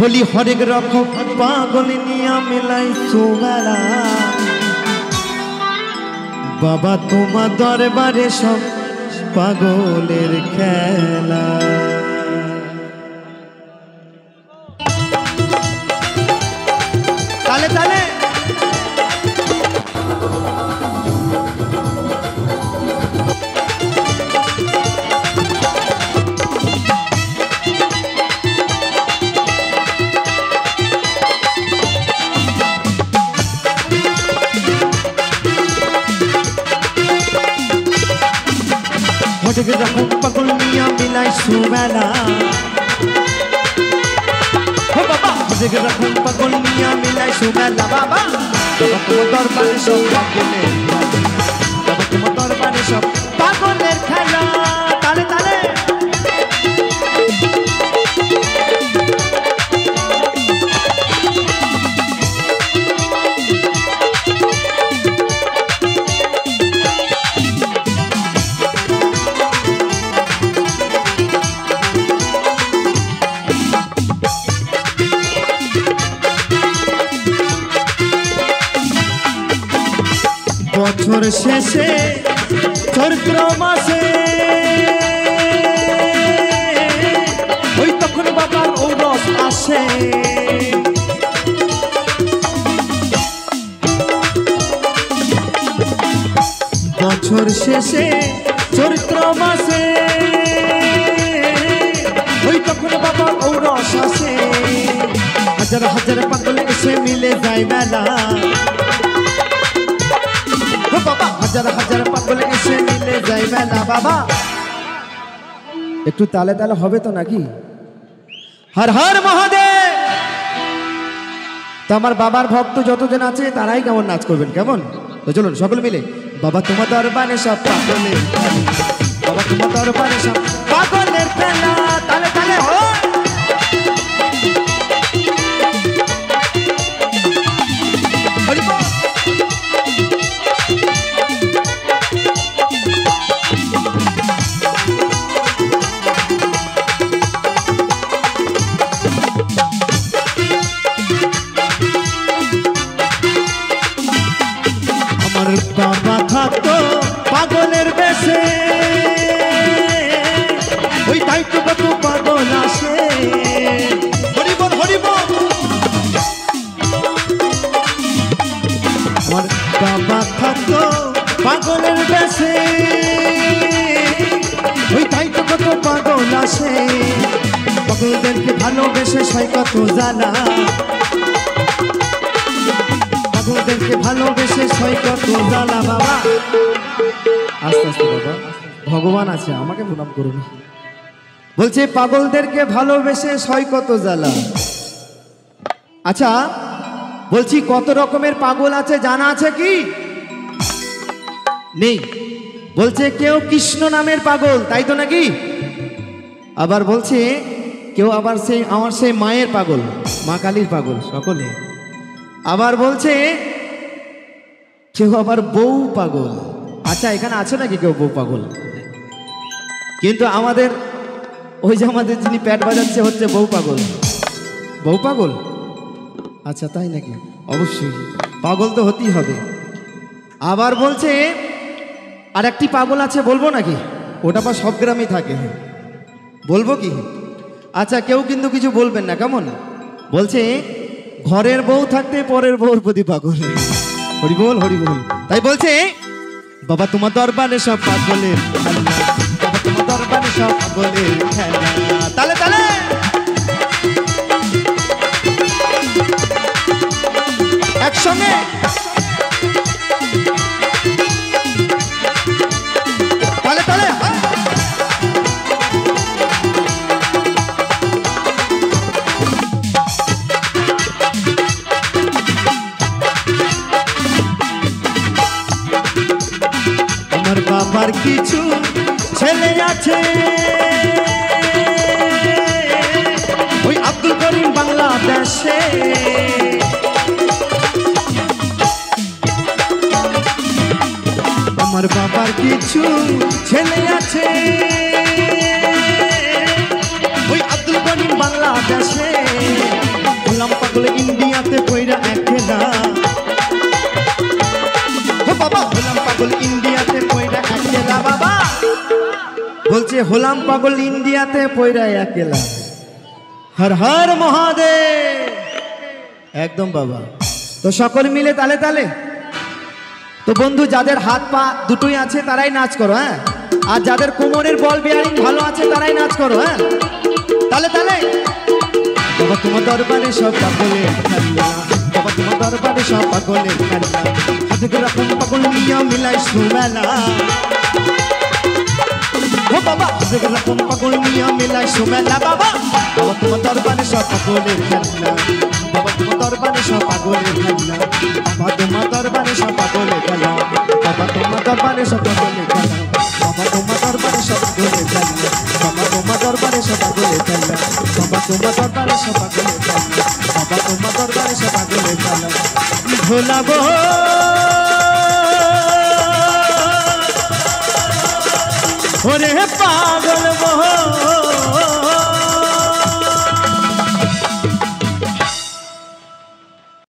বলি হরেক রকম পাগল নিয়া মেলাই সোমেলা বাবা তোমার দরবারে সব পাগলের খেলা। তালে তালে হরেক রকম পাগল নিয়া মিলাই সুমেলা বাবা হরেক রকম পাগল নিয়া মিলাই সুমেলা বাবা বাবা তোমার দরবারে সব পাগলের বাবা তোমার দরবারে সব পাগলের খেলা। তালে তালে বছর শেষে চৈত্র মাসে ওই তখন বাবার ঔরস আসে বছর শেষে চৈত্র মাসে ওই তখন বাবার ঔরস আসে হাজার হাজার পাগল এসে মিলে যায় মেলা বাবা হাজার হাজার পাগল এসে মিলে যায় মেলা বাবা। একটু তালে তালে হবে তো নাকি? হর হর মহাদেব। তো আমার বাবার ভক্ত যতজন আছে তারাই কেমন নাচ করবেন কেমন? তো চলুন সকলে মিলে বাবা তোমার দরবারে সব পাগলের বাবা তোমার দরবারে সব পাগলের খেলা। তালে তালে বাবা থাকতো পাগলের বেশে ওই তাই তো কত পাগল আসে হরিবল হরিবল। আমার বাবা থাকতো পাগলের বেশে ওই তাই তো কত পাগল আসে পাগলদেরকে ভালোবেসে সয় কত জানা পাগলদেরকে ভালোবেসে সয় কত জ্বালা বাবা। আস্তে আস্তে বাবা ভগবান আছে আমাকে প্রণাম করুন। বলছে পাগলদেরকে ভালোবেসে সয় কত জ্বালা। আচ্ছা বলছি কত রকমের পাগল আছে জানা আছে কি? নেই। বলছে কেউ কৃষ্ণ নামের পাগল তাই তো নাকি? আবার বলছে কেউ আবার সেই আমার সেই মায়ের পাগল মা কালীর পাগল সকলে। আবার বলছে কেউ আবার বউ পাগল। আচ্ছা এখানে আছে নাকি কেউ বউ পাগল? কিন্তু আমাদের ওই যে আমাদের যিনি প্যাট বাজাচ্ছে হচ্ছে বউ পাগল। বউ পাগল? আচ্ছা তাই নাকি? অবশ্যই পাগল তো হতেই হবে। আবার বলছে আর একটি পাগল আছে বলবো নাকি? ওটা বা সব গ্রামেই থাকে বলবো কি? আচ্ছা কেউ কিন্তু কিছু বলবেন না কেমন? বলছে ঘরের বউ থাকতে পরের বউর প্রতি পাগল। হরিবল হরিবল। তাই বলছে বাবা তোমার দরবারে সব পাগলের খেলা বাবা তোমার দরবারে সব পাগলের খেলা। তালে তালে একসঙ্গে তালে তালে বাবার কিছু ছেলে আছে ওই আব্দুল করিম বাংলাদেশে আমার বাবার কিছু ছেলে আছে ওই আব্দুল করিম বাংলাদেশে পাগল ইন্ডিয়াতে পয়রা একলা ও বাবা হলাম পাগল ইন্ডিয়াতে পয়রা একলা বাবা বলছে হলাম পাগল ইন্ডিয়াতে পয়রা একলা হর হর মহাদেব একদম বাবা তো সকল মিলে তালে তালে তো বন্ধু যাদের হাত পা দুটোই আছে তারাই নাচ করো হ্যাঁ আর যাদের কোমরের বল বিয়ারিং ভালো আছে তারাই নাচ করো হ্যাঁ তালে তালে বাবা তোমার দরবারে সব পাগলের খেলা বাবা তোমার দরবারে সব পাগলের খেলা হাতে রকম পাগল নিয়ে মিলাই সুমেলা ও বাবা হাতে রকম পাগল নিয়ে মিলাই সুমেলা বাবা বাবা তোমার দরবারে সব পাগলের খেলা বাবা তোমার দরবারে সব পাগলের খেলা বাবা তোমার দরবারে সব পাগলের খেলা বাবা তোমার দরবারে সব পাগলের খেলা বাবা তোমার দরবারে সব পাগলের খেলা বাবা তোমার দরবারে সব পাগলের খেলা বাবা তোমার দরবারে সব পাগলের খেলা বাবা তোমার দরবারে সব পাগলের খেলা ভোলা গো ওরে পাগল গো